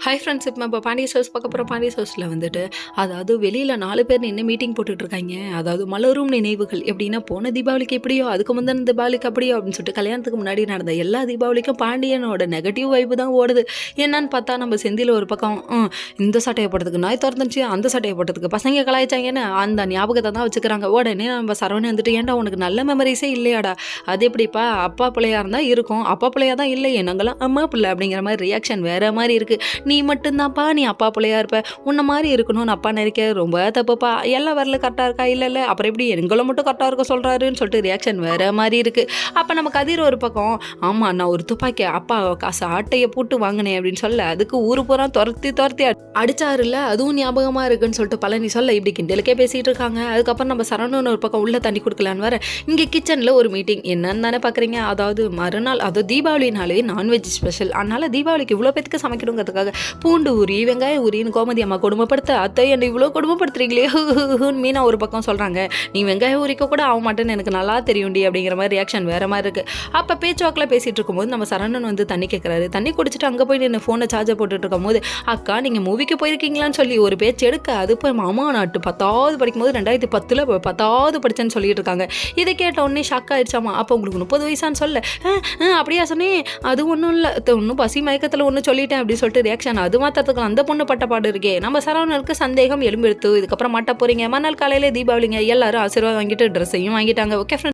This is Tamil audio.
ஹை ஃப்ரெண்ட்ஸ், இப்போ பாண்டியஸ் ஹவுஸ் பார்க்க போகிறோம். பாண்டியஸ் ஹவுஸில் வந்துட்டு அதாவது வெளியில் 4 பேர் நின்று மீட்டிங் போட்டுட்ருக்காங்க. அதாவது மலரும் நினைவுகள் எப்படின்னா, போன தீபாவளிக்கு எப்படியோ அதுக்கு முந்தின தீபாவளிக்கு அப்படியோ அப்படின்னு சொல்லிட்டு கல்யாணத்துக்கு முன்னாடி நடந்த எல்லா தீபாவளிக்கும் பாண்டியனோட நெகட்டிவ் வைப்பு தான் ஓடுது. என்னன்னு பார்த்தா நம்ம செந்தில் ஒரு பக்கம் இந்த சட்டையை போட்டதுக்கு நாய் திறந்துச்சு, அந்த சட்டையை போட்டதுக்கு பசங்க கலாய்ச்சாங்கன்னு அந்த ஞாபகத்தை தான் வச்சுக்கிறாங்க. உடனே நம்ம சரவணன் வந்துட்டு, ஏன்டா உனக்கு நல்ல மெமரிஸே இல்லையாடா? அது எப்படிப்பா, அப்பா பிள்ளையாக இருந்தால் இருக்கும், அப்பா பிள்ளையாக தான் இல்லையே, நாங்களாம் அம்மா பிள்ளை அப்படிங்கிற மாதிரி ரியாக்ஷன் வேறு மாதிரி இருக்குது. நீ மட்டும்தான்ப்பா நீ அப்பா பிள்ளையா இருப்ப, உன்ன மாதிரி இருக்கணும்னு அப்பா நினைக்க ரொம்ப தப்புப்பா, எல்லாம் வரல கரெக்டாக இருக்கா, இல்லை அப்புறம் எப்படி எங்களை மட்டும் கரெக்டாக இருக்க சொல்கிறாருன்னு சொல்லிட்டு ரியாக்ஷன் வேறு மாதிரி இருக்குது. அப்போ நம்ம கதிர் ஒரு பக்கம், ஆமாம் நான் ஒரு துப்பாக்கி அப்பா காசு ஆட்டையை போட்டு வாங்கினேன் அப்படின்னு சொல்ல, அதுக்கு ஊரு பூரா துரத்தி அடிச்சாருல்ல, அதுவும் ஞாபகமாக இருக்குன்னு சொல்லிட்டு பழனி சொல்ல இப்படி கிண்டலுக்கே பேசிகிட்டு இருக்காங்க. அதுக்கப்புறம் நம்ம சரவணன் ஒரு பக்கம் உள்ளே தண்ணி கொடுக்கலான்னு வர, இங்கே கிச்சனில் ஒரு மீட்டிங் என்னன்னு தானே பார்க்குறீங்க. அதாவது மறுநாள், அதாவது தீபாவளினாலே நான்வெஜ் ஸ்பெஷல், அதனால் தீபாவளிக்கு இவ்வளோ பேத்துக்கு சமைக்கணுங்கிறதுக்காக பூண்டு ஊறி வெங்காயம் ஊறின்னு கோமதி அம்மா கொடுமைப்படுத்த, அத்தை என்னை இவ்வளோ கொடுமைப்படுத்துறீங்களே மீனா ஒரு பக்கம் சொல்கிறாங்க. நீ வெங்காயம் ஊறிக்க கூட ஆக மாட்டேன்னு எனக்கு நல்லா தெரியும்டி அப்படிங்கிற மாதிரி ரியாக்ஷன் வேறு மாதிரி இருக்குது. அப்போ பேச்சுவாக்கில் பேசிகிட்டு இருக்கும்போது நம்ம சரவணன் வந்து தண்ணி கேட்குறாரு. தண்ணி குடிச்சிட்டு அங்கே போய் நின்று ஃபோனை சார்ஜர் போட்டுட்டு இருக்கும் போது, அக்கா நீங்கள் மூவிக்கு போயிருக்கீங்களான்னு சொல்லி ஒரு பேச்சு எடுக்க, அது போய் மாமா நாட்டு 10வது படிக்கும்போது 2010 10வது படித்தேன்னு சொல்லிட்டு இருக்காங்க. இதை கேட்ட உடனே ஷாக் ஆயிடுச்சாமா. அப்போ உங்களுக்கு 30 வயசான்னு சொல்ல, அப்படியா சொன்னேன், அது ஒன்றும் இல்லை, ஒன்றும் பசி மயக்கத்தில் ஒன்று சொல்லிட்டேன் அப்படின்னு சொல்லிட்டு ரியாக்ஷன். அது மாத்திரத்துக்கு அந்த பொண்ணு பட்டப்பாடு இருக்கே. நம்ம சரவணனுக்கு சந்தேகம் எலும்பெடுத்து, இதுக்கப்புறம் மாட்ட போறீங்க. மறுநாள் காலையில தீபாவளிங்க, எல்லாரும் ஆசீர்வாதம் வாங்கிட்டு ட்ரெஸ்ஸையும் வாங்கிட்டாங்க. Okay friends.